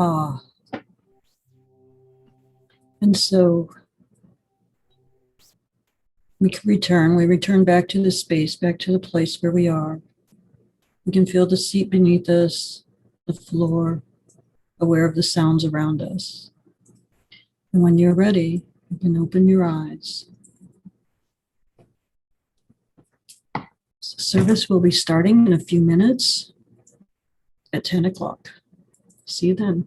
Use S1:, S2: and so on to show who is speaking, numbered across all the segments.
S1: Ah. And so we return back to the space, back to the place where we are. We can feel the seat beneath us, the floor, aware of the sounds around us. And when you're ready, you can open your eyes. Service will be starting in a few minutes at 10 o'clock. See you then.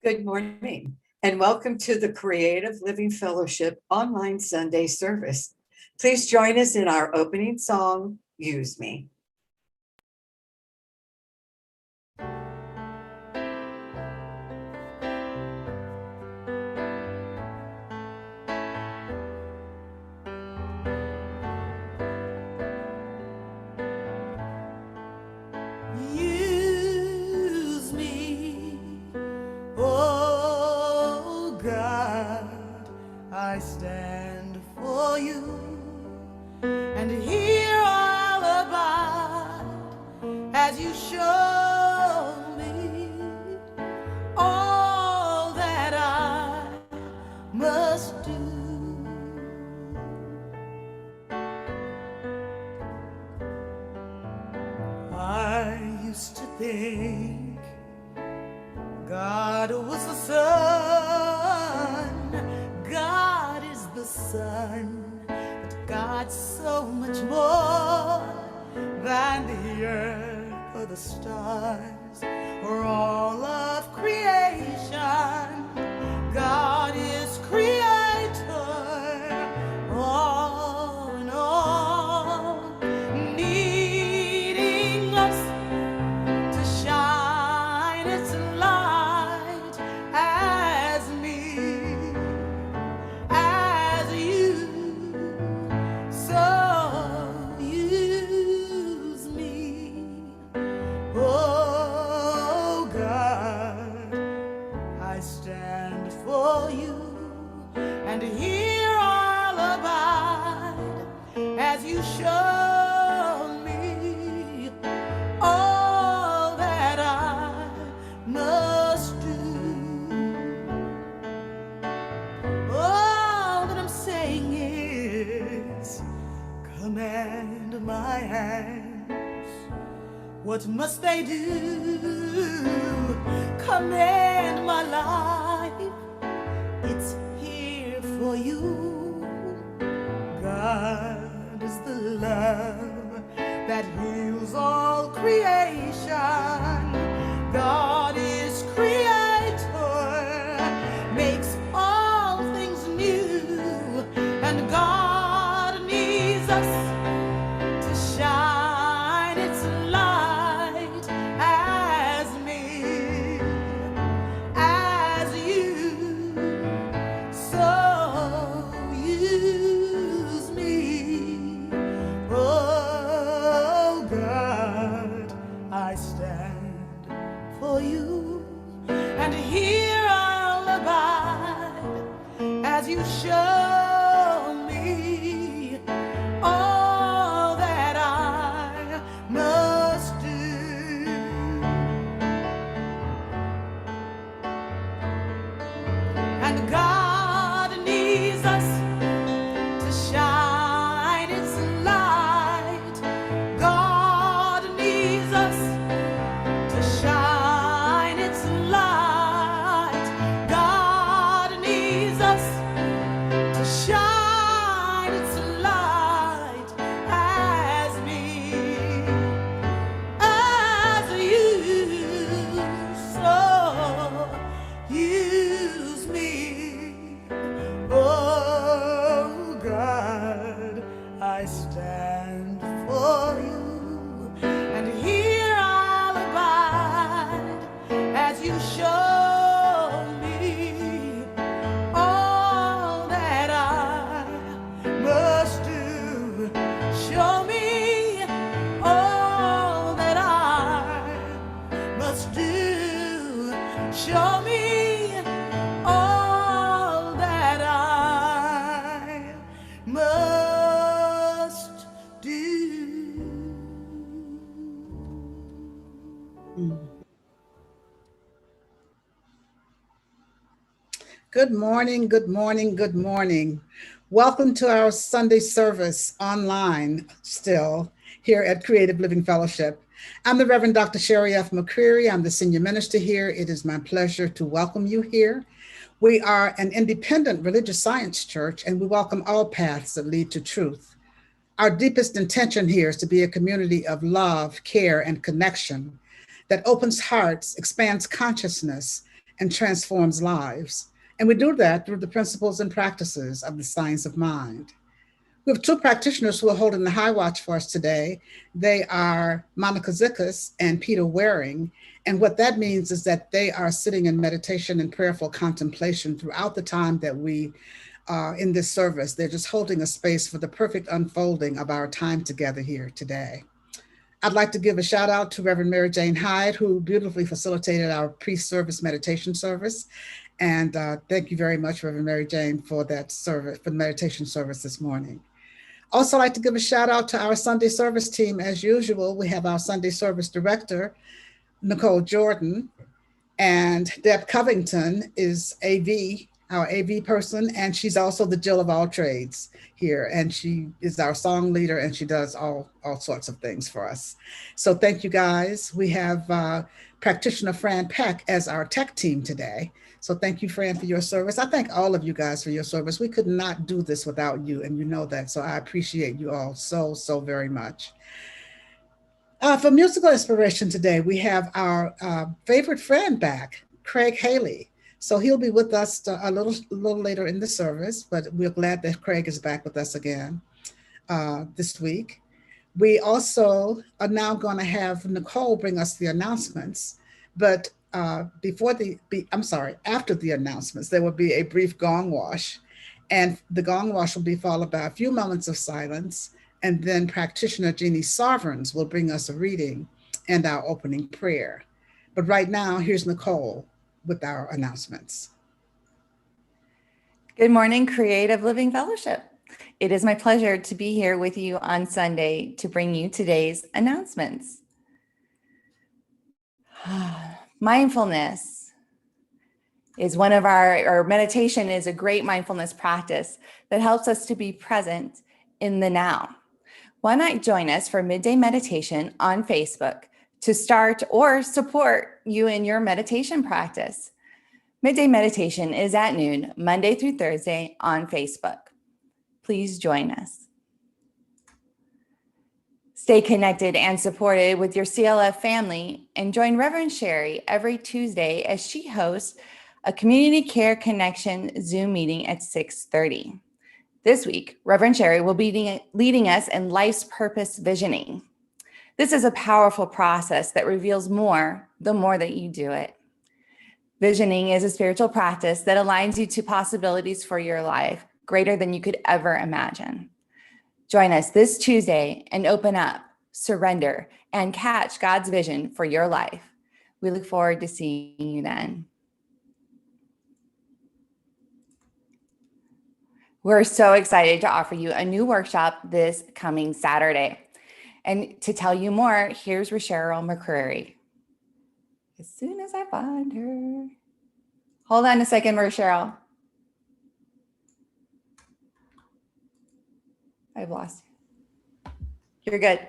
S2: Good morning, and welcome to the Creative Living Fellowship online Sunday service. Please join us in our opening song, Use Me.
S3: Use me, oh God, I stand for you, and here I'll abide as you show me all that I must do. I used to think God was the sun, God is the sun, but God's so much more than the earth or the stars or all of creation. God is creator, all in all, needing us to shine its light as me, as you. So use me, oh God, I stand for you, and here I'll abide as you show me all that I must do. All that I'm saying is, command my hands. What must they do? Command my life. It's here for you. God is the love that heals all creation. God is creator, makes all things new, and God needs us to shine its light as me, as you. So use me, oh God, I stand for you, and here I'll abide as you show me all that I must do. And God needs us to shine its light. God needs us to shine its light. God needs us to shine its light as me, as you. So use me, oh God, I stand for you, and here I'll abide as you show me all that I must do. Show me all that I must do. Show me all that I must do.
S4: Good morning, good morning, good morning. Welcome to our Sunday service online still here at Creative Living Fellowship. I'm the Reverend Dr. Sherry F. McCreary. I'm the senior minister here. It is my pleasure to welcome you here. We are an independent religious science church, and we welcome all paths that lead to truth. Our deepest intention here is to be a community of love, care, and connection that opens hearts, expands consciousness, and transforms lives. And we do that through the principles and practices of the science of mind. We have two practitioners who are holding the high watch for us today. They are Monica Zickus and Peter Waring. And what that means is that they are sitting in meditation and prayerful contemplation throughout the time that we are in this service. They're just holding a space for the perfect unfolding of our time together here today. I'd like to give a shout out to Reverend Mary Jane Hyde, who beautifully facilitated our pre-service meditation service. And thank you very much, Reverend Mary Jane, for that service, for the meditation service this morning. Also like to give a shout out to our Sunday service team. As usual, we have our Sunday service director, Nicole Jordan, and Deb Covington is our AV person, and she's also the Jill of all trades here. And she is our song leader, and she does all sorts of things for us. So thank you guys. We have practitioner Fran Peck as our tech team today. So thank you, Fran, for your service. I thank all of you guys for your service. We could not do this without you, and you know that. So I appreciate you all so very much. For musical inspiration today, we have our favorite friend back, Craig Haley. So he'll be with us a little later in the service, but we're glad that Craig is back with us again this week. We also are now going to have Nicole bring us the announcements, but after the announcements, there will be a brief gong wash, and the gong wash will be followed by a few moments of silence, and then practitioner Jeannie Sovereigns will bring us a reading and our opening prayer. But right now, here's Nicole with our announcements.
S5: Good morning, Creative Living Fellowship. It is my pleasure to be here with you on Sunday to bring you today's announcements. Mindfulness is meditation is a great mindfulness practice that helps us to be present in the now. Why not join us for midday meditation on Facebook to start or support you in your meditation practice? Midday meditation is at noon, Monday through Thursday on Facebook. Please join us. Stay connected and supported with your CLF family and join Reverend Sherry every Tuesday as she hosts a Community Care Connection Zoom meeting at 6:30. This week, Reverend Sherry will be leading us in life's purpose visioning. This is a powerful process that reveals more the more that you do it. Visioning is a spiritual practice that aligns you to possibilities for your life greater than you could ever imagine. Join us this Tuesday and open up, surrender, and catch God's vision for your life. We look forward to seeing you then. We're so excited to offer you a new workshop this coming Saturday. And to tell you more, here's Rochelle McCreary. As soon as I find her. Hold on a second, Rochelle. I've lost you. You're good.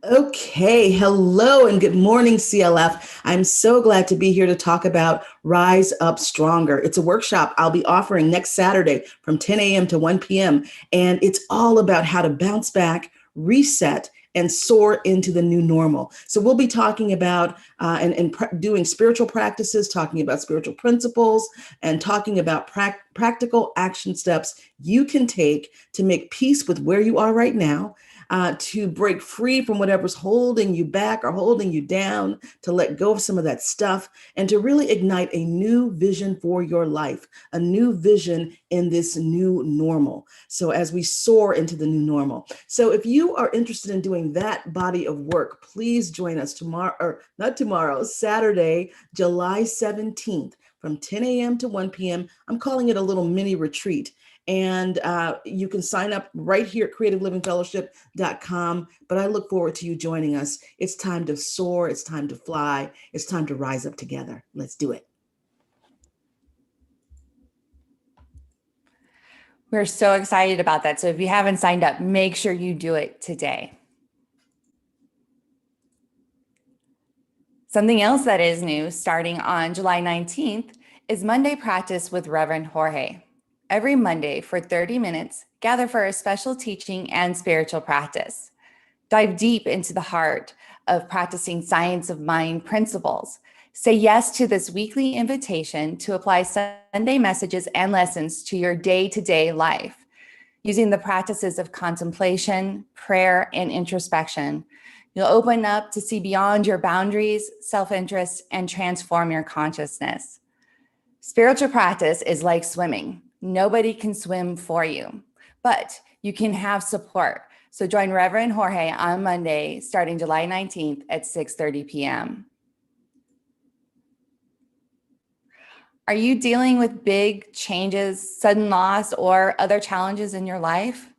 S6: Okay, hello and good morning, CLF. I'm so glad to be here to talk about Rise Up Stronger. It's a workshop I'll be offering next Saturday from 10 a.m. to 1 p.m. And it's all about how to bounce back, reset, and soar into the new normal. So we'll be talking about doing spiritual practices, talking about spiritual principles, and talking about practical action steps you can take to make peace with where you are right now, to break free from whatever's holding you back or holding you down, to let go of some of that stuff, and to really ignite a new vision for your life, a new vision in this new normal. So as we soar into the new normal. So if you are interested in doing that body of work, please join us Saturday, July 17th from 10 a.m. to 1 p.m. I'm calling it a little mini retreat. And you can sign up right here at creativelivingfellowship.com. But I look forward to you joining us. It's time to soar. It's time to fly. It's time to rise up together. Let's do it.
S5: We're so excited about that. So if you haven't signed up, make sure you do it today. Something else that is new starting on July 19th is Monday Practice with Reverend Jorge. Every Monday for 30 minutes, gather for a special teaching and spiritual practice. Dive deep into the heart of practicing science of mind principles. Say yes to this weekly invitation to apply Sunday messages and lessons to your day-to-day life. Using the practices of contemplation, prayer, and introspection, you'll open up to see beyond your boundaries, self-interest, and transform your consciousness. Spiritual practice is like swimming. Nobody can swim for you, but you can have support. So join Reverend Jorge on Monday, starting July 19th at 6:30 p.m. Are you dealing with big changes, sudden loss, or other challenges in your life?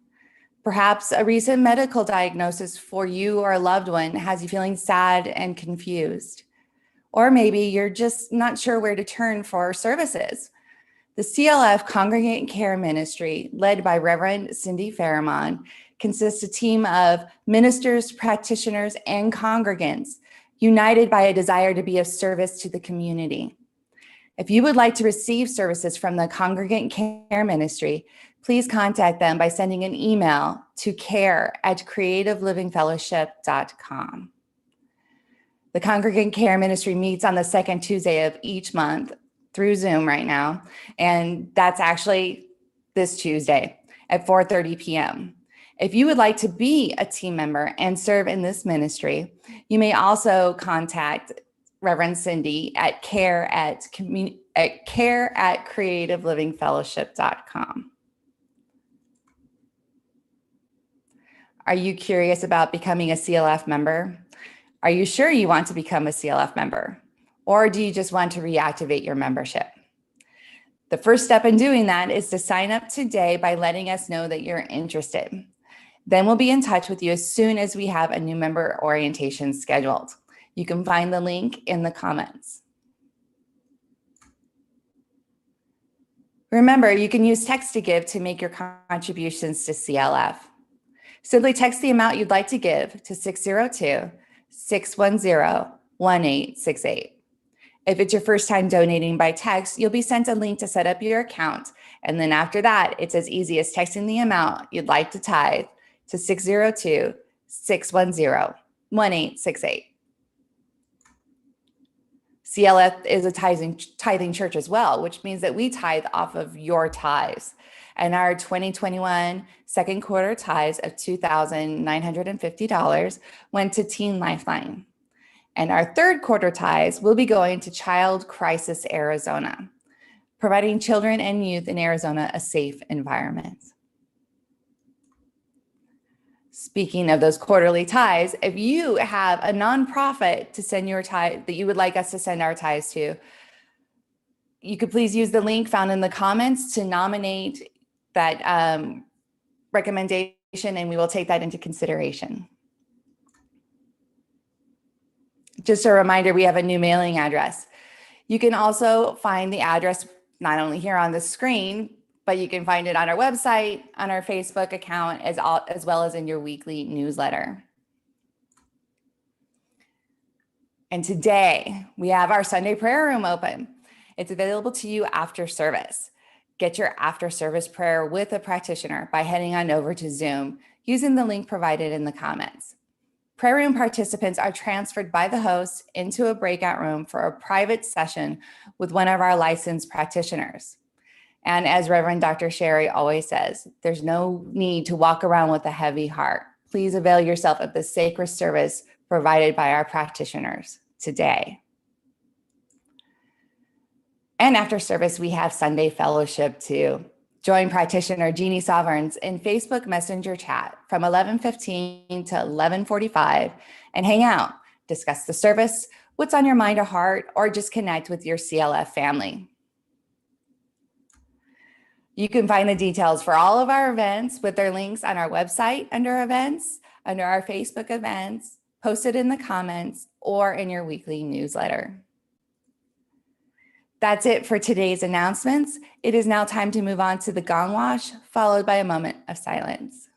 S5: Perhaps a recent medical diagnosis for you or a loved one has you feeling sad and confused. Or maybe you're just not sure where to turn for services. The CLF Congregant Care Ministry, led by Reverend Cindy Fairmont, consists of a team of ministers, practitioners, and congregants united by a desire to be of service to the community. If you would like to receive services from the Congregant Care Ministry, please contact them by sending an email to care@creativelivingfellowship.com. The Congregant Care Ministry meets on the second Tuesday of each month through Zoom right now, and that's actually this Tuesday at 4:30 p.m. If you would like to be a team member and serve in this ministry, you may also contact Reverend Cindy at care@creativelivingfellowship.com. Are you curious about becoming a CLF member? Are you sure you want to become a CLF member? Or do you just want to reactivate your membership? The first step in doing that is to sign up today by letting us know that you're interested. Then we'll be in touch with you as soon as we have a new member orientation scheduled. You can find the link in the comments. Remember, you can use text to give to make your contributions to CLF. Simply text the amount you'd like to give to 602-610-1868. If it's your first time donating by text, you'll be sent a link to set up your account. And then after that, it's as easy as texting the amount you'd like to tithe to 602-610-1868. CLF is a tithing church as well, which means that we tithe off of your tithes. And our 2021 second quarter tithes of $2,950 went to Teen Lifeline. And our third quarter tithes will be going to Child Crisis Arizona, providing children and youth in Arizona a safe environment. Speaking of those quarterly tithes, if you have a nonprofit to send your tithe that you would like us to send our tithes to, you could please use the link found in the comments to nominate that recommendation, and we will take that into consideration. Just a reminder, we have a new mailing address. You can also find the address not only here on the screen, but you can find it on our website, on our Facebook account, as well as in your weekly newsletter. And today we have our Sunday prayer room open. It's available to you after service. Get your after service prayer with a practitioner by heading on over to Zoom using the link provided in the comments. Prayer room participants are transferred by the host into a breakout room for a private session with one of our licensed practitioners. And as Reverend Dr. Sherry always says, there's no need to walk around with a heavy heart. Please avail yourself of the sacred service provided by our practitioners today. And after service, we have Sunday fellowship too. Join practitioner Jeannie Sovereigns in Facebook Messenger chat from 11:15 to 11:45 and hang out, discuss the service, what's on your mind or heart, or just connect with your CLF family. You can find the details for all of our events with their links on our website under events, under our Facebook events, posted in the comments, or in your weekly newsletter. That's it for today's announcements. It is now time to move on to the gong wash, followed by a moment of silence.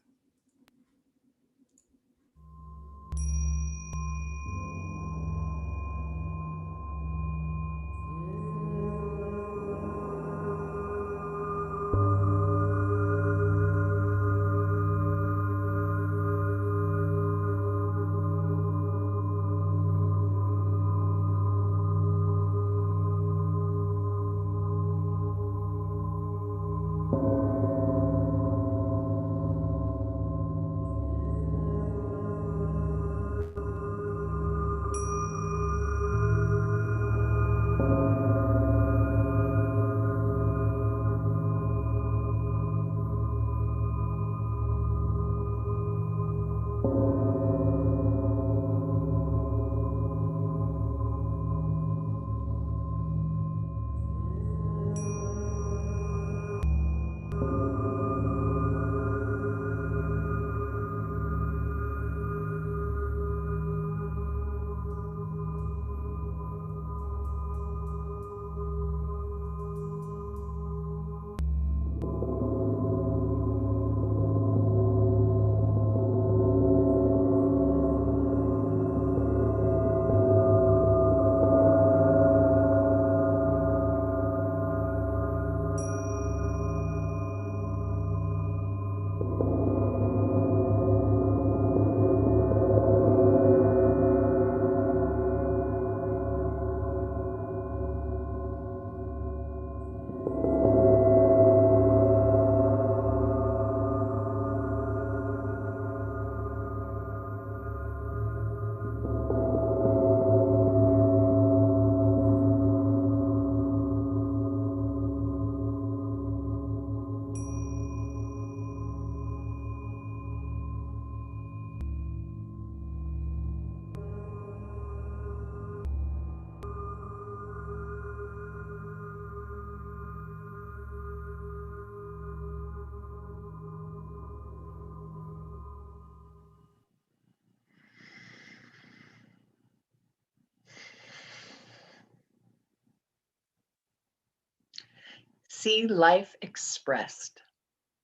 S7: See Life Expressed.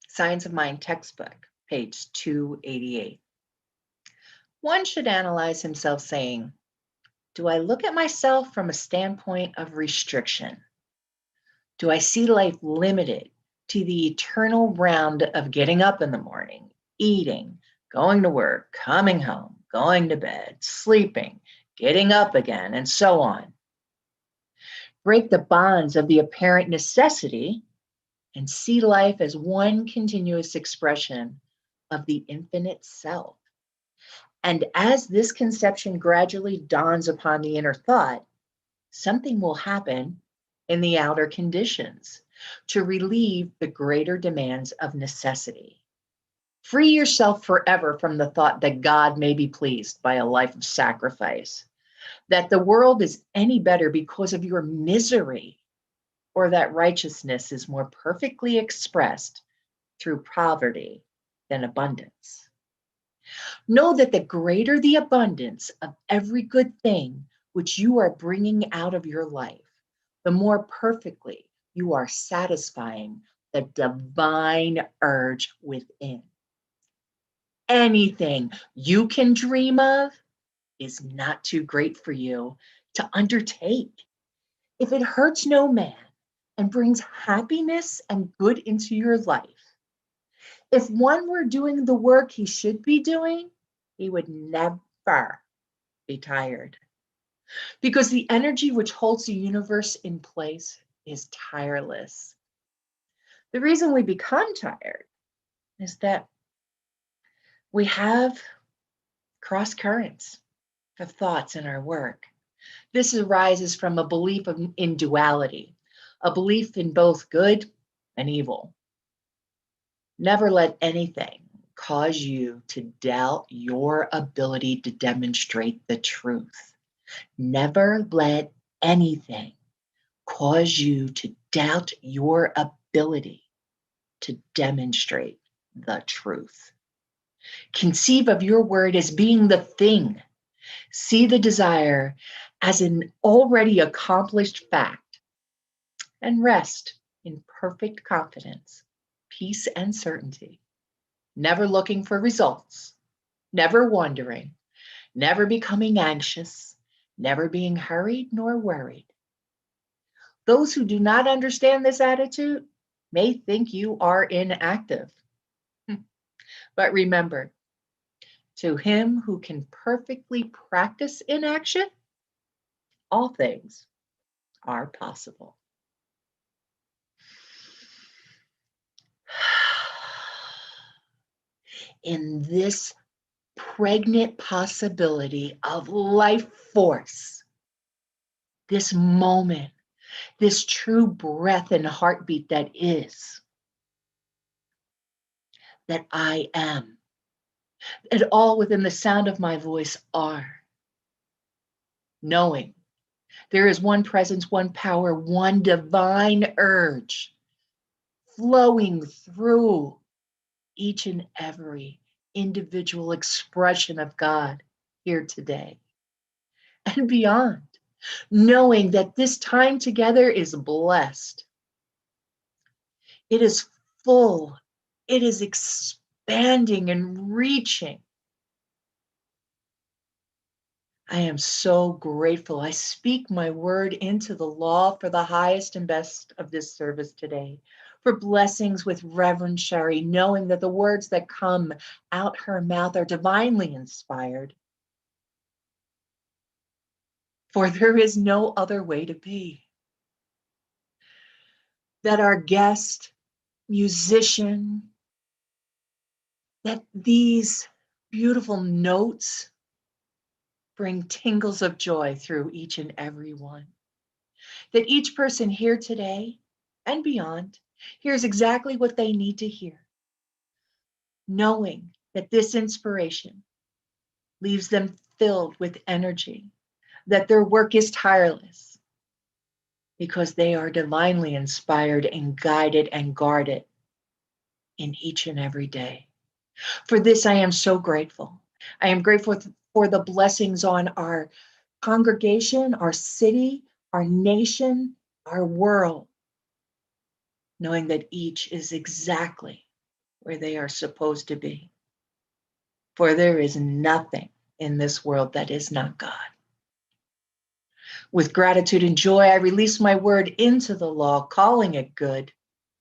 S7: Signs of Mind textbook, page 288. One should analyze himself saying, do I look at myself from a standpoint of restriction? Do I see life limited to the eternal round of getting up in the morning, eating, going to work, coming home, going to bed, sleeping, getting up again, and so on? Break the bonds of the apparent necessity and see life as one continuous expression of the infinite self. And as this conception gradually dawns upon the inner thought, something will happen in the outer conditions to relieve the greater demands of necessity. Free yourself forever from the thought that God may be pleased by a life of sacrifice, that the world is any better because of your misery, or that righteousness is more perfectly expressed through poverty than abundance. Know that the greater the abundance of every good thing which you are bringing out of your life, the more perfectly you are satisfying the divine urge within. Anything you can dream of is not too great for you to undertake. If it hurts no man and brings happiness and good into your life, if one were doing the work he should be doing, he would never be tired. Because the energy which holds the universe in place is tireless. The reason we become tired is that we have cross currents of thoughts in our work. This arises from a belief in duality, a belief in both good and evil. Never let anything cause you to doubt your ability to demonstrate the truth. Never let anything cause you to doubt your ability to demonstrate the truth. Conceive of your word as being the thing. See the desire as an already accomplished fact, and rest in perfect confidence, peace, and certainty. Never looking for results, never wondering, never becoming anxious, never being hurried nor worried. Those who do not understand this attitude may think you are inactive. But remember, to him who can perfectly practice inaction, all things are possible. In this pregnant possibility of life force, this moment, this true breath and heartbeat that is, that I am, that all within the sound of my voice are, knowing there is one presence, one power, one divine urge flowing through each and every individual expression of God here today and beyond, knowing that this time together is blessed. It is full. It is expanding and reaching. I am so grateful. I speak my word into the law for the highest and best of this service today, for blessings with Reverend Sherry, knowing that the words that come out her mouth are divinely inspired. For there is no other way to be. That our guest, musician, that these beautiful notes bring tingles of joy through each and every one. That each person here today and beyond hears exactly what they need to hear, knowing that this inspiration leaves them filled with energy, that their work is tireless because they are divinely inspired and guided and guarded in each and every day. For this, I am so grateful. I am grateful for the blessings on our congregation, our city, our nation, our world. knowing that each is exactly where they are supposed to be. For there is nothing in this world that is not God. With gratitude and joy, I release my word into the law, calling it good,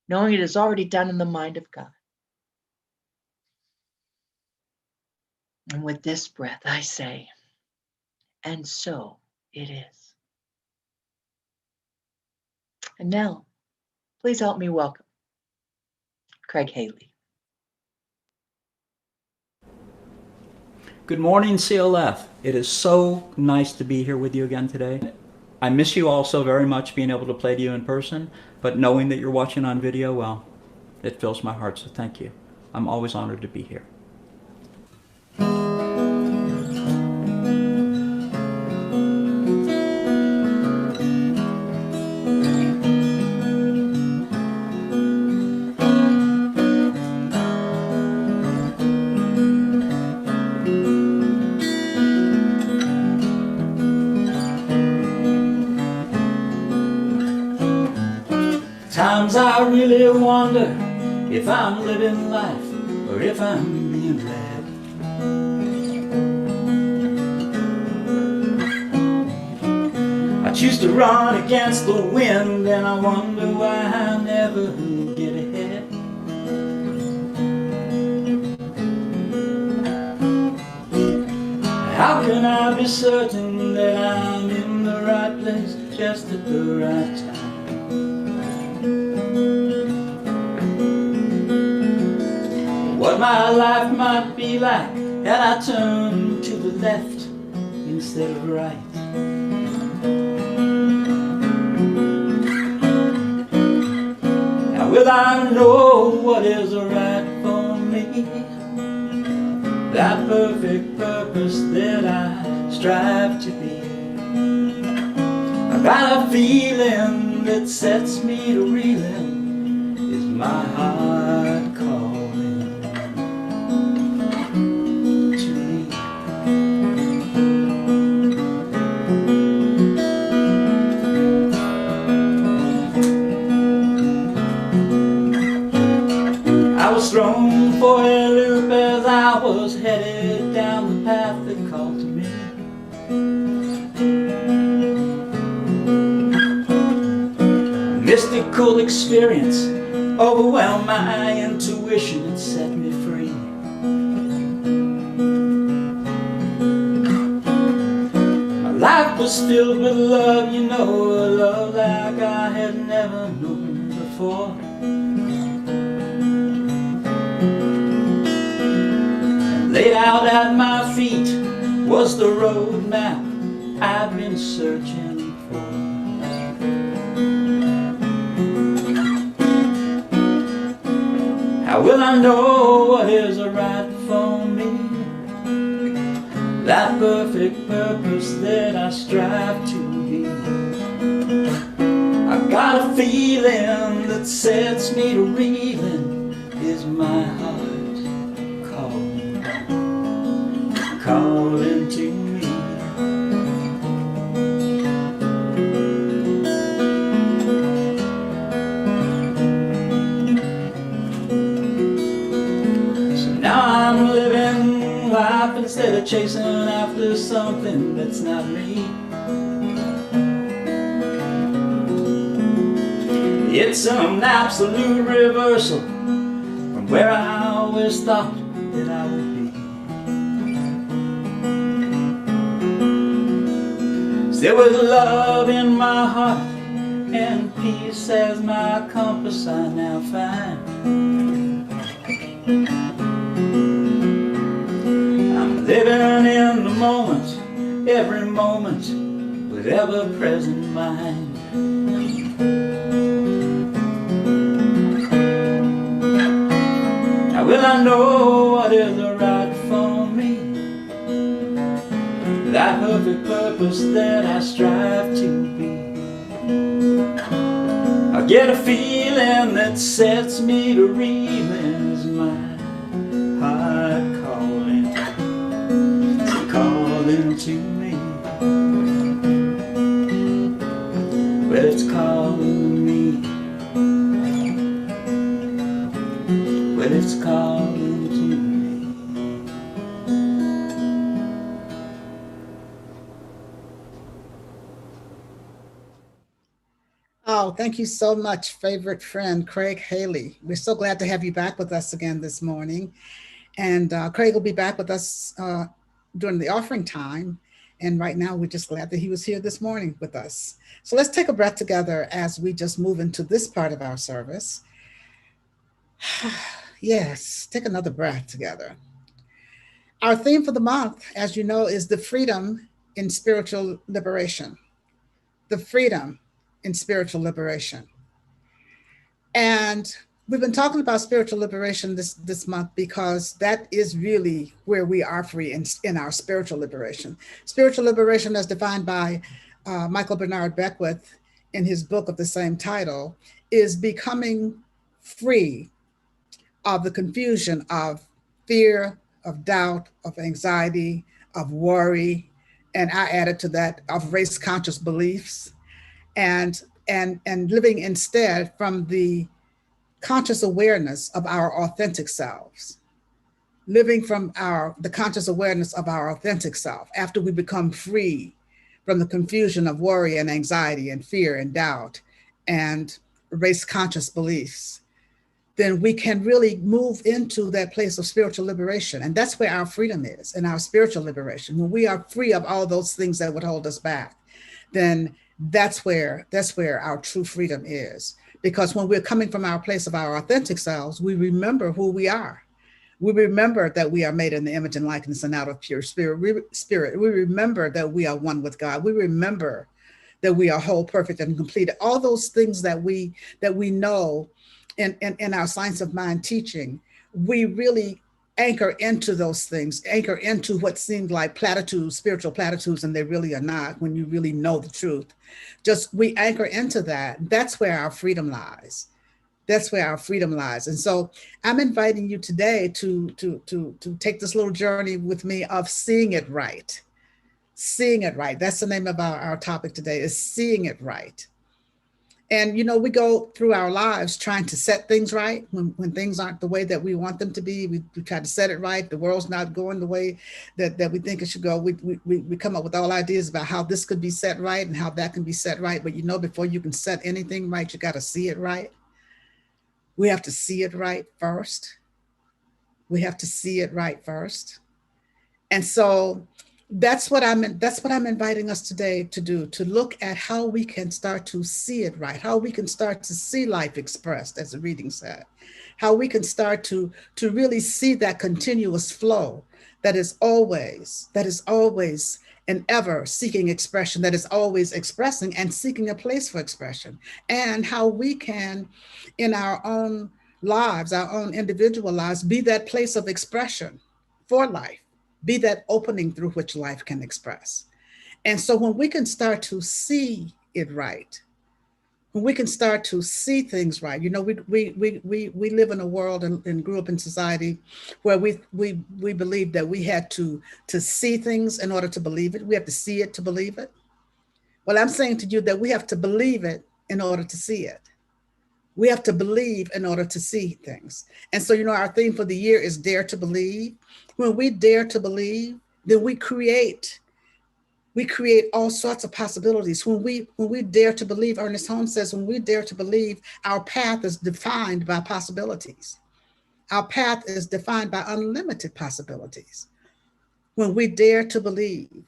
S7: knowing it is already done in the mind of God. And with this breath, I say, and so it is. And now, please help me welcome Craig Haley.
S8: Good morning, CLF. It is so nice to be here with you again today. I miss you all so very much, being able to play to you in person, but knowing that you're watching on video, well, it fills my heart, so thank you. I'm always honored to be here. Times I really wonder if I'm living life or if I'm being led. I choose to run against the wind, and I wonder why I never get ahead. How can I be certain that I'm in the right place just at the right time? What my life might be like had I turned to the left instead of right. How will I know what is right for me? That perfect purpose that I strive to be. I got a feeling that sets me to reeling, is my heart calling to me. I was thrown for a loop as I was headed down the path that called to me. Mystical experience overwhelmed my intuition and set me free. My life was filled with love, you know, a love like I had never known before. And laid out at my feet was the road map I've been searching for. How will I know what is right for me? That perfect purpose that I strive to be. I've got a feeling that sets me to reeling, is my heart calling to me. I'm living life instead of chasing after something that's not me. It's an absolute reversal from where I always thought that I would be. There was love in my heart and peace as my compass I now find. Living in the moment, every moment, with ever-present mind. How will I know what is right for me? That perfect purpose that I strive to be. I get a feeling that sets me to reeling, is my heart calling to me. Well, it's calling to me.
S4: thank you so much, favorite friend, Craig Haley. We're so glad to have you back with us again this morning. And Craig will be back with us during the offering time. And right now, we're just glad that he was here this morning with us. So let's take a breath together as we just move into this part of our service. Yes, take another breath together. Our theme for the month, as you know, is the freedom in spiritual liberation. The freedom in spiritual liberation. And we've been talking about spiritual liberation this month because that is really where we are free in our spiritual liberation. Spiritual liberation, as defined by Michael Bernard Beckwith in his book of the same title, is becoming free of the confusion of fear, of doubt, of anxiety, of worry, and I added to that of race-conscious beliefs, and living instead from the conscious awareness of our authentic selves, living from the conscious awareness of our authentic self after we become free from the confusion of worry and anxiety and fear and doubt and race-conscious beliefs. Then we can really move into that place of spiritual liberation. And that's where our freedom is, in our spiritual liberation. When we are free of all those things that would hold us back, then that's where our true freedom is. Because when we're coming from our place of our authentic selves, we remember who we are. We remember that we are made in the image and likeness and out of pure spirit. We remember that we are one with God. We remember that we are whole, perfect, and complete. All those things that we know in our science of mind teaching, we really anchor into those things, anchor into what seemed like platitudes, spiritual platitudes, and they really are not when you really know the truth. Just we anchor into that. That's where our freedom lies. That's where our freedom lies. And so I'm inviting you today to take this little journey with me of seeing it right. Seeing it right. That's the name of our topic today, is seeing it right. And, you know, we go through our lives trying to set things right when things aren't the way that we want them to be. We try to set it right. The world's not going the way that we think it should go. We come up with all ideas about how this could be set right and how that can be set right. But, you know, before you can set anything right, you got to see it right. We have to see it right first. We have to see it right first. And so that's what I'm inviting us today to do, to look at how we can start to see it right, how we can start to see life expressed, as the reading said, how we can start to really see that continuous flow that is always and ever seeking expression, that is always expressing and seeking a place for expression, and how we can, in our own lives, our own individual lives, be that place of expression for life. Be that opening through which life can express. And so when we can start to see it right, when we can start to see things right, you know, we live in a world and grew up in society where we believe that we had to see things in order to believe it. We have to see it to believe it. Well, I'm saying to you that we have to believe it in order to see it. We have to believe in order to see things. And so, you know, our theme for the year is Dare to Believe. When we dare to believe, then we create all sorts of possibilities. When we dare to believe, Ernest Holmes says, when we dare to believe, our path is defined by possibilities. Our path is defined by unlimited possibilities. When we dare to believe.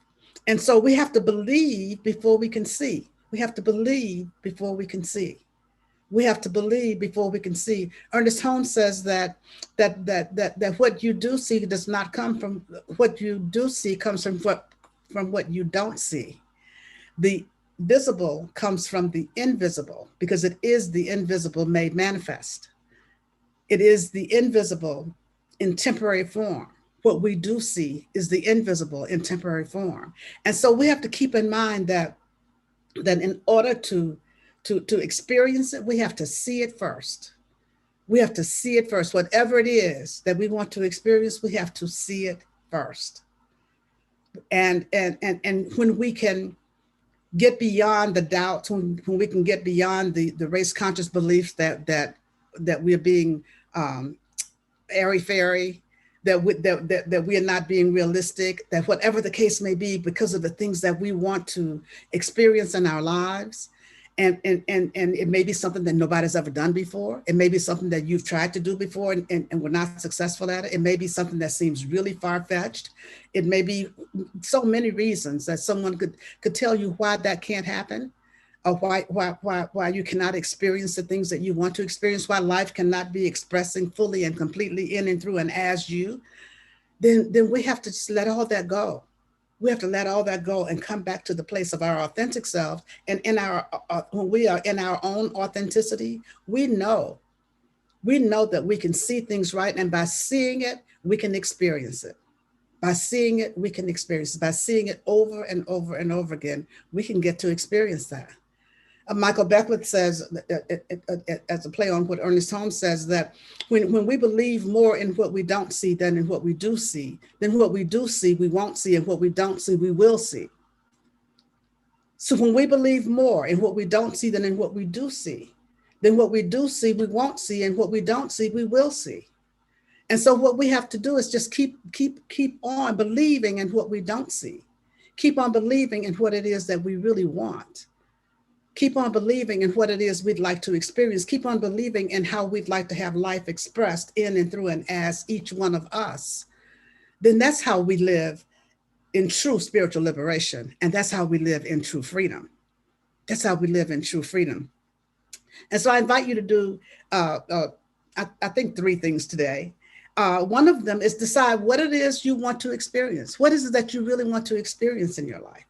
S4: And so we have to believe before we can see. We have to believe before we can see. We have to believe before we can see. Ernest Holmes says that what you do see does not come from what you do see, comes from what you don't see. The visible comes from the invisible, because it is the invisible made manifest. It is the invisible in temporary form. What we do see is the invisible in temporary form. And so we have to keep in mind that in order to experience it, we have to see it first. We have to see it first. Whatever it is that we want to experience, we have to see it first. And when we can get beyond the doubts, when we can get beyond the race conscious beliefs that we're being airy-fairy, that we are not being realistic, that whatever the case may be, because of the things that we want to experience in our lives, And it may be something that nobody's ever done before. It may be something that you've tried to do before and were not successful at it. It may be something that seems really far-fetched. It may be so many reasons that someone could tell you why that can't happen, or why you cannot experience the things that you want to experience, why life cannot be expressing fully and completely in and through and as you. Then we have to just let all that go. We have to let all that go and come back to the place of our authentic self. And in our when we are in our own authenticity, we know that we can see things right. And by seeing it, we can experience it. By seeing it, we can experience it. By seeing it over and over and over again, we can get to experience that. Michael Beckwith says, as a play on what Ernest Holmes says, that when we believe more in what we don't see than in what we do see, then what we do see, we won't see, and what we don't see, we will see. So when we believe more in what we don't see than in what we do see, then what we do see, we won't see, and what we don't see, we will see. And so what we have to do is just keep on believing in what we don't see. Keep on believing in what it is that we really want. Keep on believing in what it is we'd like to experience. Keep on believing in how we'd like to have life expressed in and through and as each one of us. Then that's how we live in true spiritual liberation. And that's how we live in true freedom. That's how we live in true freedom. And so I invite you to do, I think 3 things today. One of them is decide what it is you want to experience. What is it that you really want to experience in your life?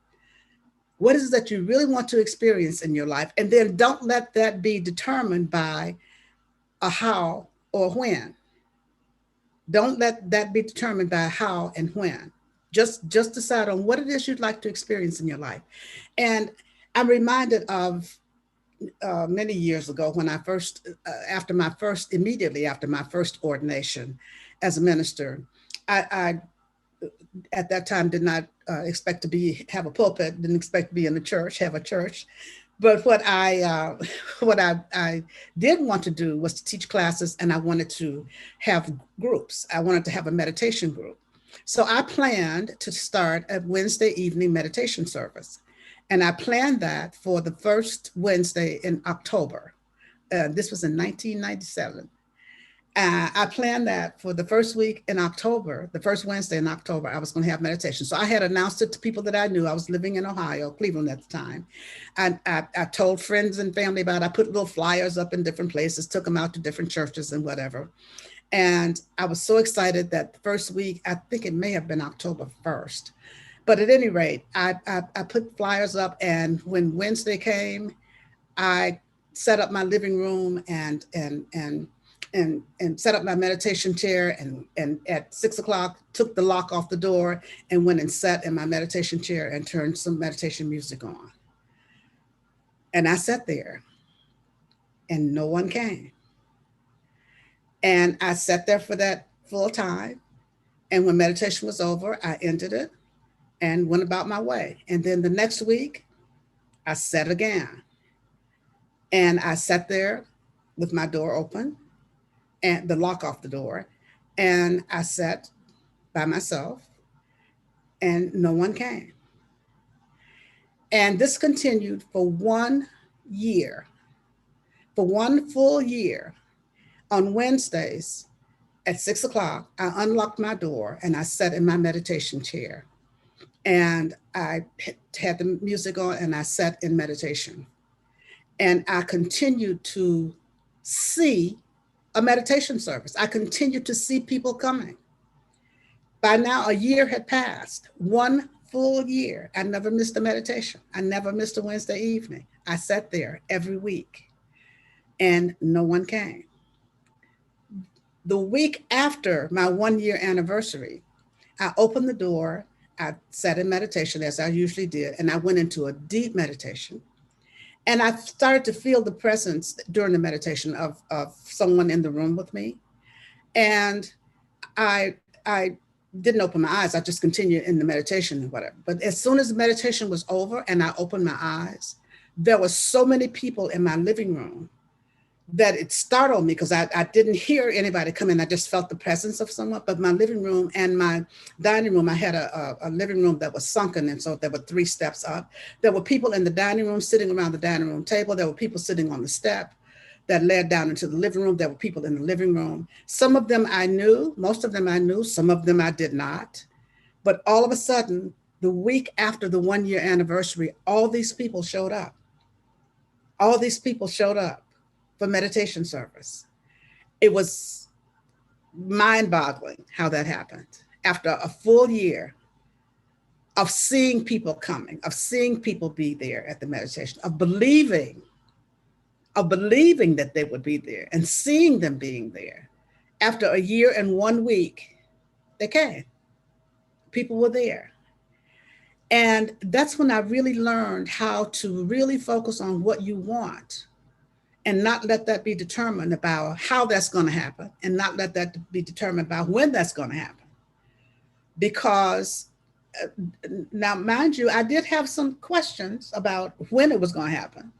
S4: What is it that you really want to experience in your life? And then don't let that be determined by a how or when. Don't let that be determined by how and when. Just decide on what it is you'd like to experience in your life. And I'm reminded of many years ago when I first, immediately after my first ordination as a minister, I at that time did not expect to have a pulpit, didn't expect to be in the church, have a church. But what I did want to do was to teach classes, and I wanted to have groups. I wanted to have a meditation group. So I planned to start a Wednesday evening meditation service. And I planned that for the first Wednesday in October. This was in 1997. I planned that for the first week in October, the first Wednesday in October, I was going to have meditation. So I had announced it to people that I knew. I was living in Ohio, Cleveland at the time. And I told friends and family about it. I put little flyers up in different places, took them out to different churches and whatever. And I was so excited that the first week, I think it may have been October 1st. But at any rate, I put flyers up, and when Wednesday came, I set up my living room and set up my meditation chair, and at 6 o'clock took the lock off the door and went and sat in my meditation chair and turned some meditation music on. And I sat there and no one came. And I sat there for that full time. And when meditation was over, I ended it and went about my way. And then the next week, I sat again. And I sat there with my door open and the lock off the door. And I sat by myself and no one came. And this continued for 1 year. For 1 full year, on Wednesdays at 6 o'clock, I unlocked my door and I sat in my meditation chair. And I had the music on and I sat in meditation. And I continued to see a meditation service. I continued to see people coming. By now, a year had passed, 1 full year. I never missed a meditation. I never missed a Wednesday evening. I sat there every week and no one came. The week after my 1 year anniversary, I opened the door, I sat in meditation as I usually did, and I went into a deep meditation. And I started to feel the presence during the meditation of someone in the room with me. And I didn't open my eyes. I just continued in the meditation and whatever. But as soon as the meditation was over and I opened my eyes, there were so many people in my living room that it startled me because I didn't hear anybody come in. I just felt the presence of someone. But my living room and my dining room, I had a living room that was sunken. And so there were 3 steps up. There were people in the dining room sitting around the dining room table. There were people sitting on the step that led down into the living room. There were people in the living room. Some of them I knew, most of them I knew, some of them I did not. But all of a sudden, the week after the 1-year anniversary, all these people showed up. All these people showed up for meditation service. It was mind-boggling how that happened. After a full year of seeing people coming, of seeing people be there at the meditation, of believing that they would be there and seeing them being there. After a year and 1 week, they came. People were there. And that's when I really learned how to really focus on what you want and not let that be determined about how that's going to happen, and not let that be determined about when that's going to happen. Because now, mind you, I did have some questions about when it was going to happen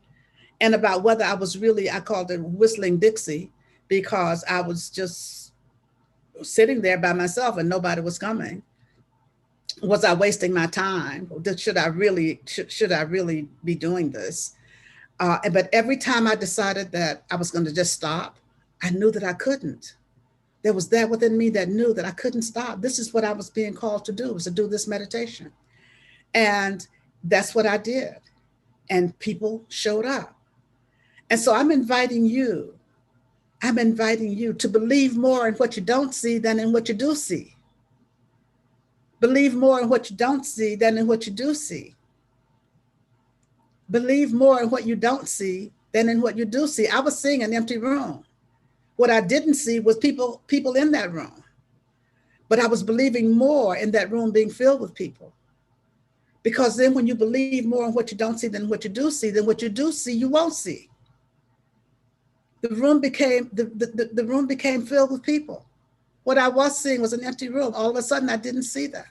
S4: and about whether I was really, I called it whistling Dixie, because I was just sitting there by myself and nobody was coming. Was I wasting my time? Should I really be doing this? But every time I decided that I was going to just stop, I knew that I couldn't. There was that within me that knew that I couldn't stop. This is what I was being called to do, was to do this meditation. And that's what I did. And people showed up. And so I'm inviting you to believe more in what you don't see than in what you do see. Believe more in what you don't see than in what you do see. Believe more in what you don't see than in what you do see. I was seeing an empty room. What I didn't see was people in that room. But I was believing more in that room being filled with people. Because then when you believe more in what you don't see than what you do see, then what you do see, you won't see. The room became filled with people. What I was seeing was an empty room. All of a sudden, I didn't see that.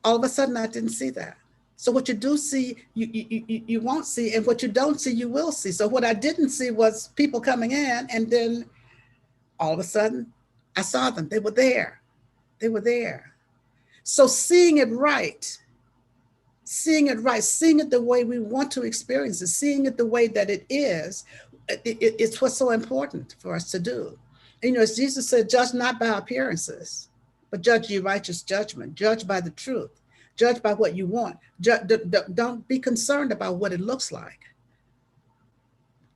S4: All of a sudden, I didn't see that. So what you do see, you won't see, and what you don't see, you will see. So what I didn't see was people coming in, and then all of a sudden, I saw them. They were there. They were there. So seeing it right, seeing it the way we want to experience it, seeing it the way that it is, it's what's so important for us to do. And, as Jesus said, judge not by appearances, but judge your righteous judgment. Judge by the truth. Judge by what you want. Don't be concerned about what it looks like.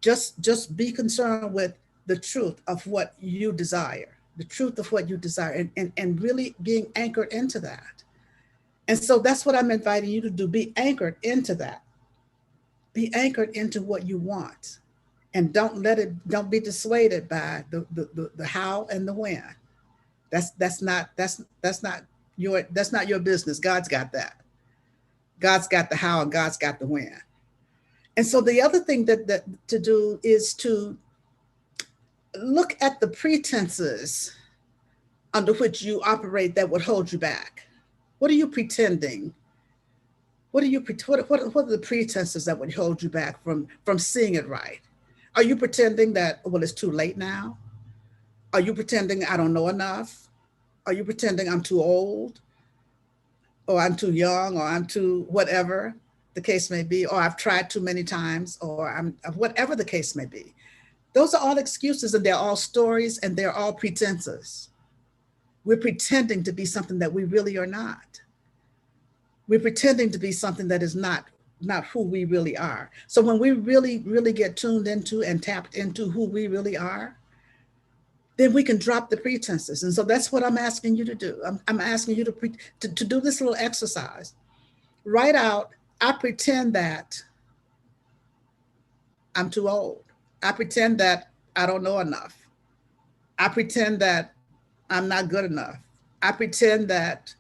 S4: Just be concerned with the truth of what you desire, the truth of what you desire, and really being anchored into that. And so that's what I'm inviting you to do. Be anchored into that. Be anchored into what you want. And don't be dissuaded by the how and the when. That's not your business. God's got that. God's got the how and God's got the when. And so the other thing that to do is to look at the pretenses under which you operate that would hold you back. What are you pretending? What are the pretenses that would hold you back from seeing it right? Are you pretending that, well, it's too late now? Are you pretending I don't know enough? Are you pretending I'm too old? Or I'm too young, or I'm too whatever the case may be, or I've tried too many times, or I'm whatever the case may be. Those are all excuses, and they're all stories, and they're all pretenses. We're pretending to be something that we really are not. We're pretending to be something that is not who we really are. So when we really, really get tuned into and tapped into who we really are, then we can drop the pretenses. And so that's what I'm asking you to do. I'm asking you to do this little exercise. Write out, I pretend that I'm too old. I pretend that I don't know enough. I pretend that I'm not good enough. I pretend that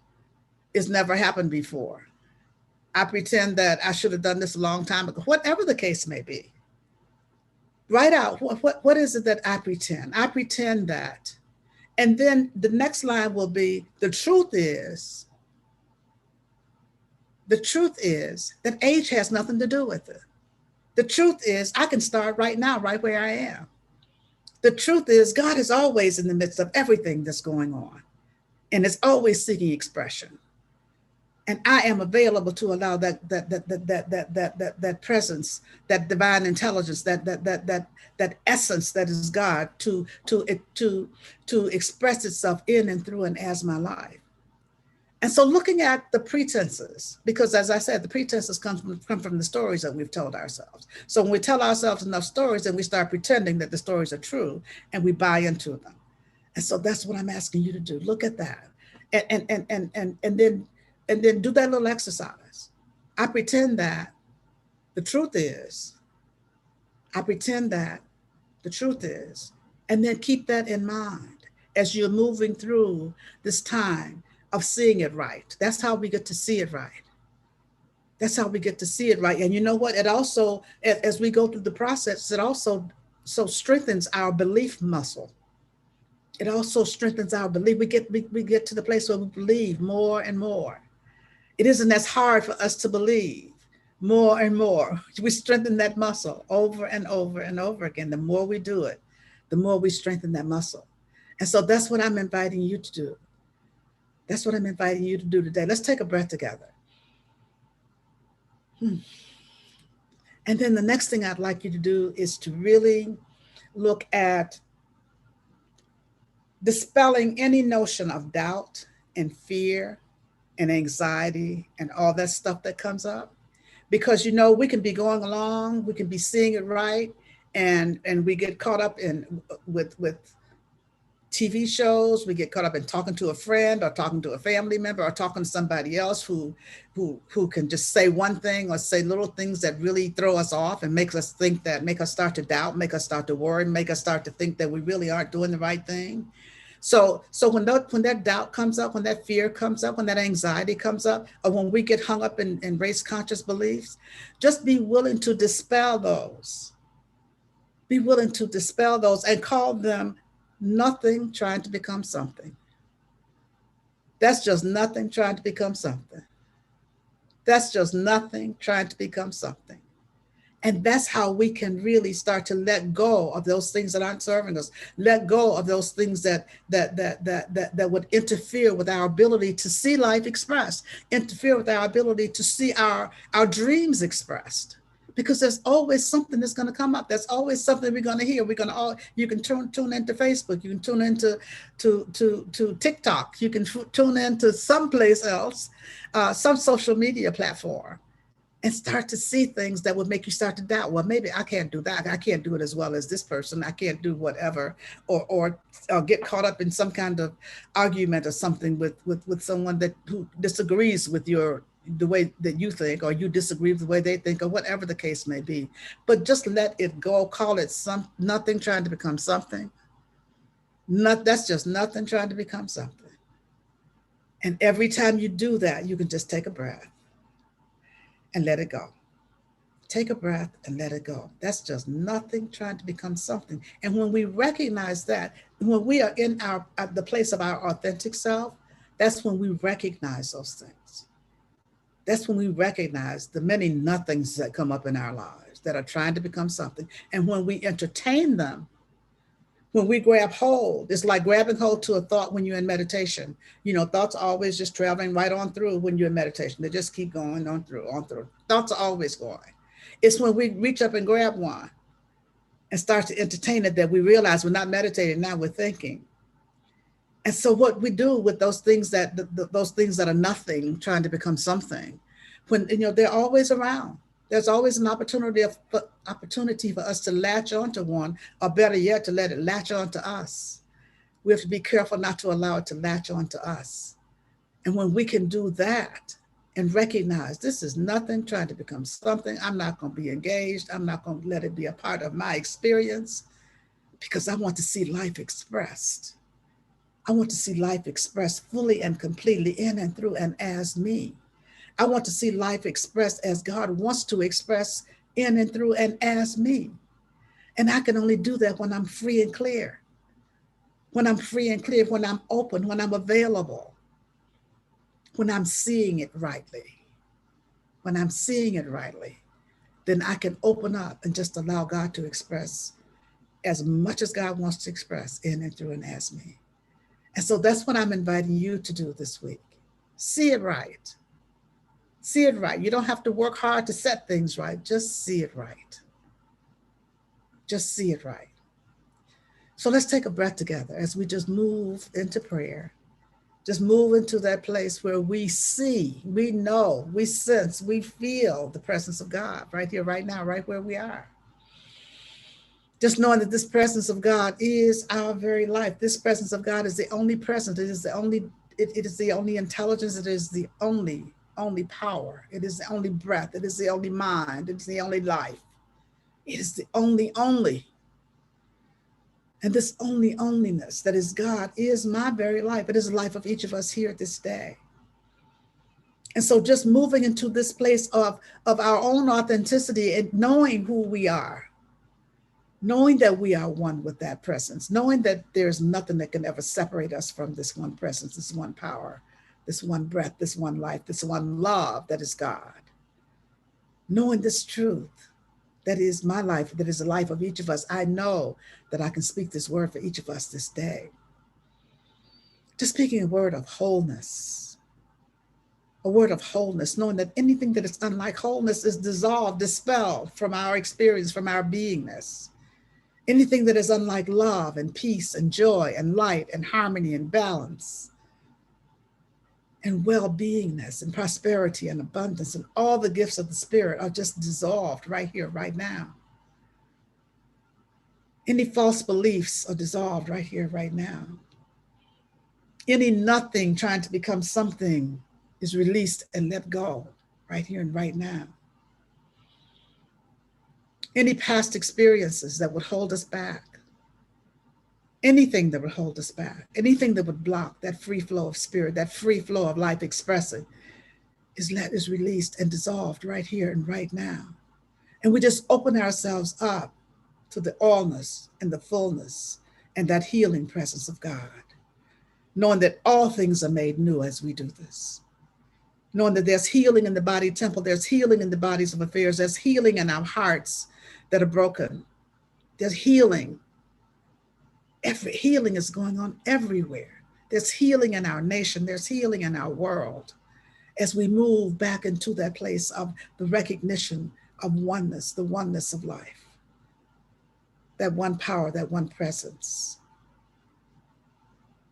S4: it's never happened before. I pretend that I should have done this a long time ago, whatever the case may be. Write out, what is it that I pretend? I pretend that. And then the next line will be, the truth is that age has nothing to do with it. The truth is, I can start right now, right where I am. The truth is, God is always in the midst of everything that's going on and is always seeking expression. And I am available to allow that presence, that divine intelligence, that essence that is God to express itself in and through and as my life. And so looking at the pretenses, because as I said, the pretenses come from the stories that we've told ourselves. So when we tell ourselves enough stories, then we start pretending that the stories are true and we buy into them. And so that's what I'm asking you to do. Look at that. And then do that little exercise. I pretend that the truth is, I pretend that the truth is, and then keep that in mind as you're moving through this time of seeing it right. That's how we get to see it right. That's how we get to see it right. And you know what? It also, as we go through the process, it also so strengthens our belief muscle. It also strengthens our belief. We get to the place where we believe more and more. It isn't as hard for us to believe more and more. We strengthen that muscle over and over and over again. The more we do it, the more we strengthen that muscle. And so that's what I'm inviting you to do. That's what I'm inviting you to do today. Let's take a breath together. And then the next thing I'd like you to do is to really look at dispelling any notion of doubt and fear and anxiety and all that stuff that comes up. Because, you know, we can be going along, we can be seeing it right, and we get caught up in with TV shows, we get caught up in talking to a friend or talking to a family member or talking to somebody else who can just say one thing or say little things that really throw us off and make us think that, make us start to doubt, make us start to worry, make us start to think that we really aren't doing the right thing. So when that doubt comes up, when that fear comes up, when that anxiety comes up, or when we get hung up in race conscious beliefs, just be willing to dispel those. Be willing to dispel those and call them nothing trying to become something. That's just nothing trying to become something. That's just nothing trying to become something. And that's how we can really start to let go of those things that aren't serving us. Let go of those things that would interfere with our ability to see life expressed, interfere with our ability to see our dreams expressed. Because there's always something that's going to come up. There's always something we're going to hear. You can tune into Facebook. You can tune into to TikTok. You can tune into someplace else, some social media platform, and start to see things that would make you start to doubt. Well, maybe I can't do that. I can't do it as well as this person. I can't do whatever, or get caught up in some kind of argument or something with someone who disagrees with the way that you think, or you disagree with the way they think, or whatever the case may be. But just let it go. Call it nothing trying to become something. That's just nothing trying to become something. And every time you do that, you can just take a breath and let it go. Take a breath and let it go. That's just nothing trying to become something. And when we recognize that, when we are in the place of our authentic self, that's when we recognize those things. That's when we recognize the many nothings that come up in our lives that are trying to become something. And when we entertain them, when we grab hold, it's like grabbing hold to a thought when you're in meditation. You know, thoughts are always just traveling right on through when you're in meditation. They just keep going on through. Thoughts are always going. It's when we reach up and grab one and start to entertain it that we realize we're not meditating, now we're thinking. And so what we do with those things those things that are nothing trying to become something, when, you know, they're always around. There's always an opportunity for us to latch onto one, or better yet, to let it latch onto us. We have to be careful not to allow it to latch onto us. And when we can do that and recognize this is nothing trying to become something, I'm not going to be engaged. I'm not going to let it be a part of my experience, because I want to see life expressed. I want to see life expressed fully and completely in and through and as me. I want to see life expressed as God wants to express in and through and as me. And I can only do that when I'm free and clear. When I'm free and clear, when I'm open, when I'm available, when I'm seeing it rightly. When I'm seeing it rightly. then I can open up and just allow God to express as much as God wants to express in and through and as me. And so that's what I'm inviting you to do this week. See it right. See it right. You don't have to work hard to set things right. Just see it right. Just see it right. So let's take a breath together as we just move into prayer. Just move into that place where we see, we know, we sense, we feel the presence of God right here, right now, right where we are. Just knowing that this presence of God is our very life. This presence of God is the only presence. It is the only, it is the only intelligence. It is the only power. It is the only breath. It is the only mind. It is the only life. It is the only. And this onlyness that is God is my very life. It is the life of each of us here this day. And so just moving into this place of our own authenticity and knowing who we are, knowing that we are one with that presence, knowing that there's nothing that can ever separate us from this one presence, this one power, this one breath, this one life, this one love that is God. Knowing this truth, that is my life, that is the life of each of us. I know that I can speak this word for each of us this day. Just speaking a word of wholeness, knowing that anything that is unlike wholeness is dissolved, dispelled from our experience, from our beingness. Anything that is unlike love and peace and joy and light and harmony and balance and well-beingness and prosperity and abundance and all the gifts of the Spirit are just dissolved right here, right now. Any false beliefs are dissolved right here, right now. Any nothing trying to become something is released and let go right here and right now. Any past experiences that would hold us back, anything that would hold us back, anything that would block that free flow of spirit, that free flow of life expressing is released and dissolved right here and right now. And we just open ourselves up to the allness and the fullness and that healing presence of God, knowing that all things are made new as we do this. Knowing that there's healing in the body temple, there's healing in the bodies of affairs, there's healing in our hearts that are broken. There's healing. Every healing is going on everywhere. There's healing in our nation, there's healing in our world as we move back into that place of the recognition of oneness, the oneness of life. That one power, that one presence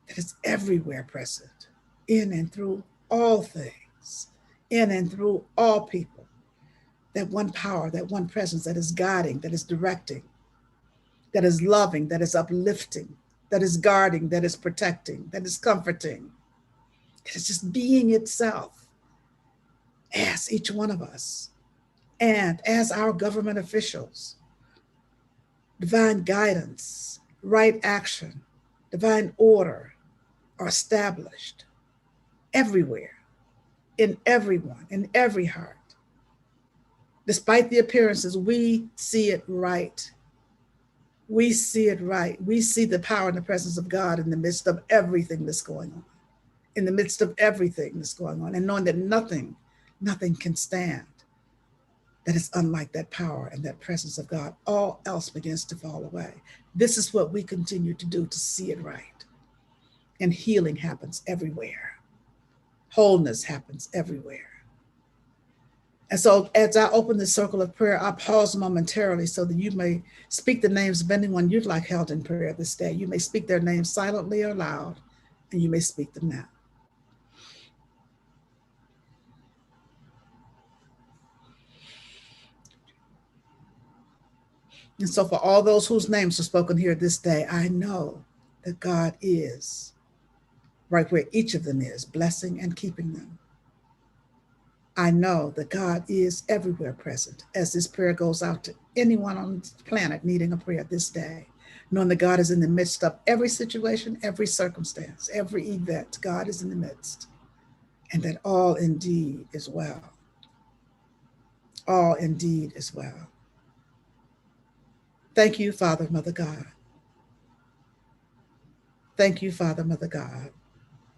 S4: that is everywhere present, in and through all things, in and through all people. That one power, that one presence that is guiding, that is directing, that is loving, that is uplifting, that is guarding, that is protecting, that is comforting. It is just being itself as each one of us and as our government officials. Divine guidance, right action, divine order are established everywhere, in everyone, in every heart. Despite the appearances, we see it right. We see it right. We see the power and the presence of God in the midst of everything that's going on, in the midst of everything that's going on, and knowing that nothing can stand that is unlike that power and that presence of God. All else begins to fall away. This is what we continue to do, to see it right. And healing happens everywhere. Wholeness happens everywhere. And so as I open the circle of prayer, I pause momentarily so that you may speak the names of anyone you'd like held in prayer this day. You may speak their names silently or loud, and you may speak them now. And so for all those whose names are spoken here this day, I know that God is right where each of them is, blessing and keeping them. I know that God is everywhere present as this prayer goes out to anyone on the planet needing a prayer this day, knowing that God is in the midst of every situation, every circumstance, every event. God is in the midst, and that all indeed is well. All indeed is well. Thank you, Father, Mother God. Thank you, Father, Mother God,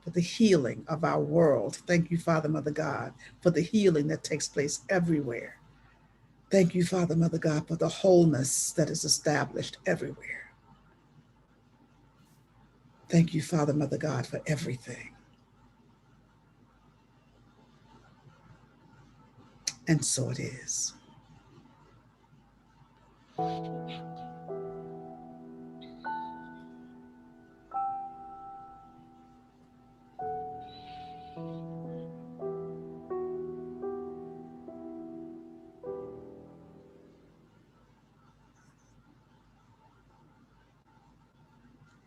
S4: for the healing of our world. Thank you, Father, Mother God, for the healing that takes place everywhere. Thank you, Father, Mother God, for the wholeness that is established everywhere. Thank you, Father, Mother God, for everything. And so it is.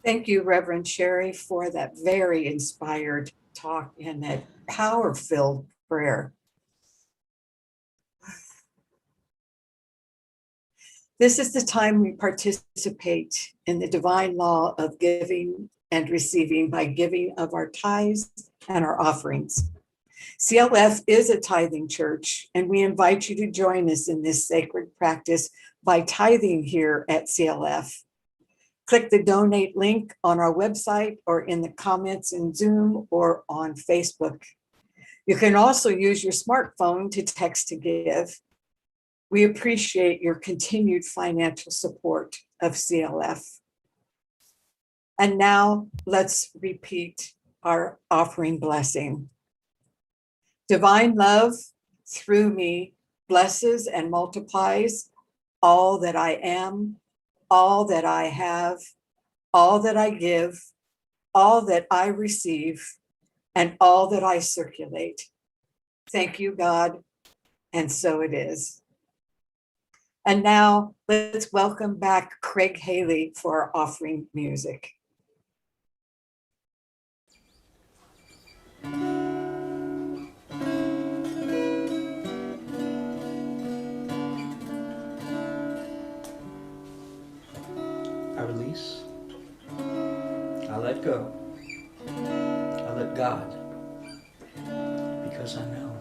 S2: Thank you, Reverend Sherry, for that very inspired talk and that power-filled prayer. This is the time we participate in the divine law of giving and receiving by giving of our tithes and our offerings. CLF is a tithing church, and we invite you to join us in this sacred practice by tithing here at CLF. Click the donate link on our website or in the comments in Zoom or on Facebook. You can also use your smartphone to text to give. We appreciate your continued financial support of CLF. And now let's repeat our offering blessing. Divine love through me blesses and multiplies all that I am, all that I have, all that I give, all that I receive, and all that I circulate. Thank you, God, and so it is. And now let's welcome back Craig Haley for our offering music.
S8: I release. I let go. I let God. Because I know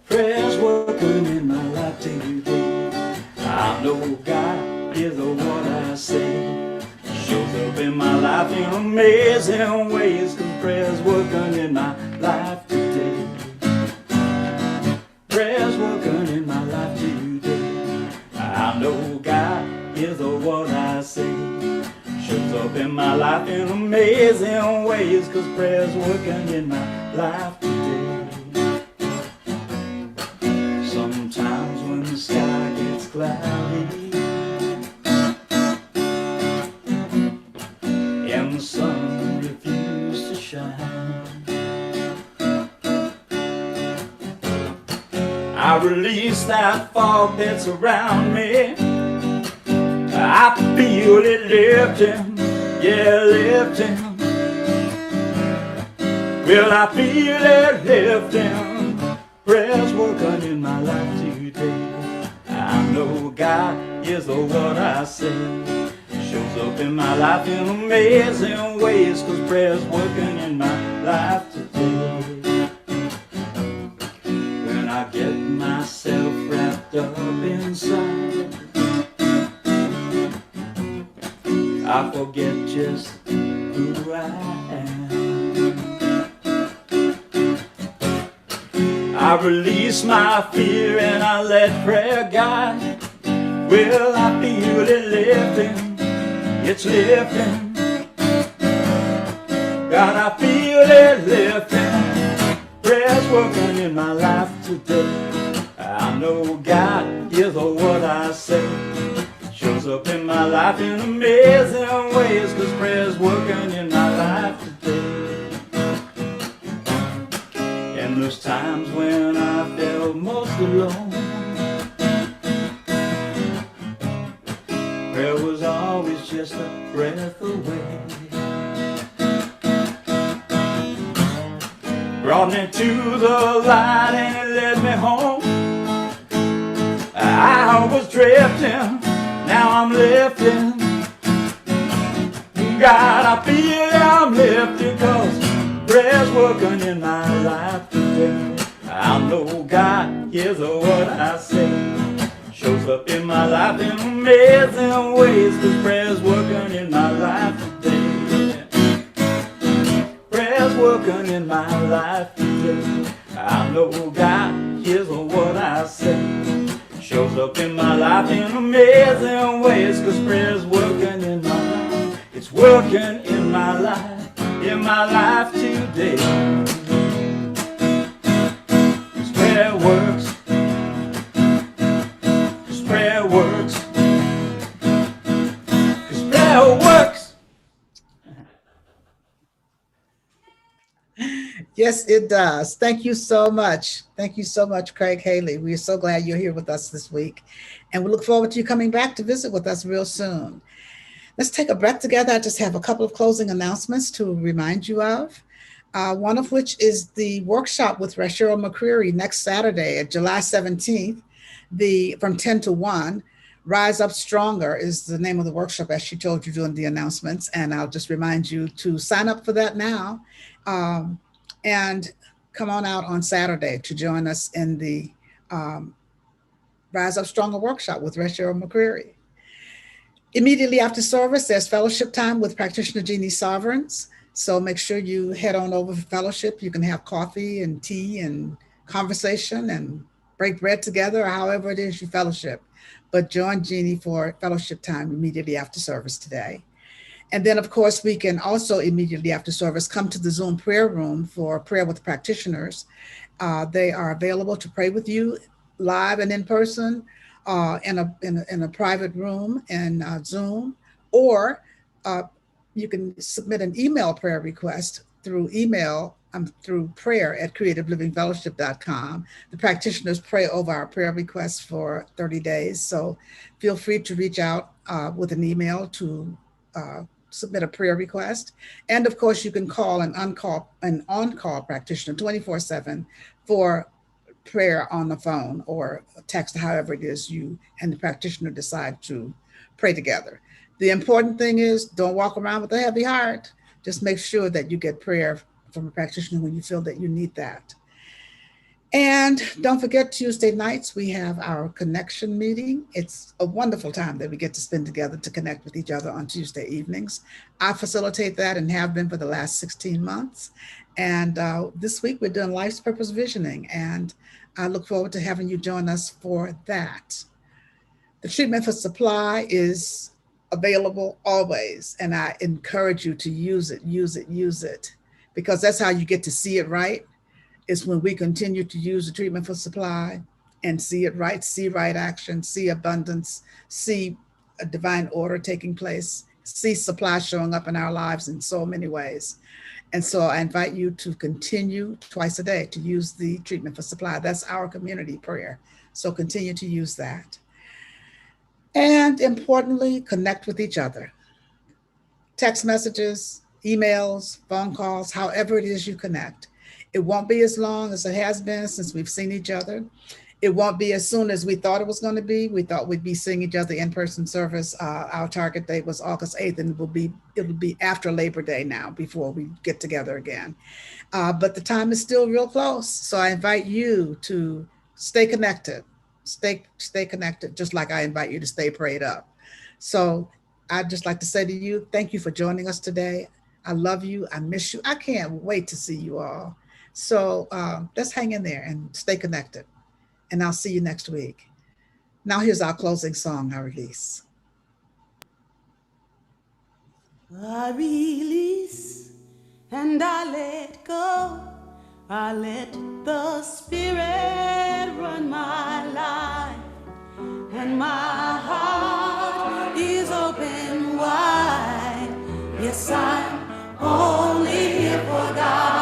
S8: prayer's working in my life today. I know God is what I say. Shows up in my life in amazing ways. 'Cause prayer's working in my life today. Prayer's working in my life today. I know God is what I say. Shows up in my life in amazing ways. 'Cause prayer's working in my life today. Sometimes when the sky gets cloudy and the sun refuses to shine, I release that fog that's around me. I feel it lifting, yeah, lifting. Well, I feel it lifting. Prayer's working in my life today. I know God is what I say. Shows up in my life in amazing ways. 'Cause prayer's working in my life today. When I get myself wrapped up inside, I forget just who I am. I release my fear and I let prayer guide. Well, I feel it lifting, it's lifting. God, I feel it lifting. Prayer's working in my life today. I know God is what I say. Shows up in my life in amazing ways. 'Cause prayer's working in my life today. And those times when I felt most alone, prayer was always just a breath away. Brought me to the light and it led me home. I was drifting, now I'm lifting. God, I feel I'm lifted. 'Cause prayer's working in my life today. I know God hears what I say. Shows up in my life in amazing ways. 'Cause prayer's working in my life today. Prayer's working in my life today. I know God hears what I say. shows up in my life in amazing ways, 'cause prayer's working in my life. It's working in my life today. 'Cause prayer works. 'Cause prayer works. 'Cause prayer works.
S4: Yes, it does. Thank you so much. Thank you so much, Craig Haley. We are so glad you're here with us this week. And we look forward to you coming back to visit with us real soon. Let's take a breath together. I just have a couple of closing announcements to remind you of. One of which is the workshop with Cheryl McCreary next Saturday at July 17th, from 10 to 1. Rise Up Stronger is the name of the workshop, as she told you during the announcements. And I'll just remind you to sign up for that now. And come on out on Saturday to join us in the Rise Up Stronger workshop with Cheryl McCreary. Immediately after service, there's fellowship time with practitioner Jeannie Sovereigns. So make sure you head on over for fellowship. You can have coffee and tea and conversation and break bread together, or however it is you fellowship. But join Jeannie for fellowship time immediately after service today. And then, of course, we can also immediately after service come to the Zoom prayer room for prayer with practitioners. They are available to pray with you live and in person, in a private room and Zoom, or you can submit an email prayer request through email through prayer@creativelivingfellowship.com. The practitioners pray over our prayer requests for 30 days. So feel free to reach out with an email to submit a prayer request. And of course, you can call an on-call practitioner 24/7 for prayer on the phone or text, however it is you and the practitioner decide to pray together. The important thing is don't walk around with a heavy heart. Just make sure that you get prayer from a practitioner when you feel that you need that. And don't forget, Tuesday nights, we have our connection meeting. It's a wonderful time that we get to spend together to connect with each other on Tuesday evenings. I facilitate that and have been for the last 16 months. And this week we're doing Life's Purpose Visioning, and I look forward to having you join us for that. The treatment for supply is available always, and I encourage you to use it, because that's how you get to see it right. Is when we continue to use the treatment for supply and see it right, see right action, see abundance, see a divine order taking place, see supply showing up in our lives in so many ways. And so I invite you to continue twice a day to use the treatment for supply. That's our community prayer. So continue to use that. And importantly, connect with each other. Text messages, emails, phone calls, however it is you connect. It won't be as long as it has been since we've seen each other. It won't be as soon as we thought it was going to be. We thought we'd be seeing each other in-person service. Our target date was August 8th, and it'll be after Labor Day now before we get together again. But the time is still real close. So I invite you to stay connected, stay connected, just like I invite you to stay prayed up. So I'd just like to say to you, thank you for joining us today. I love you. I miss you. I can't wait to see you all. So let's hang in there and stay connected. And I'll see you next week. Now here's our closing song, I release.
S3: I release and I let go. I let the Spirit run my life. And my heart is open wide. Yes, I'm only here for God.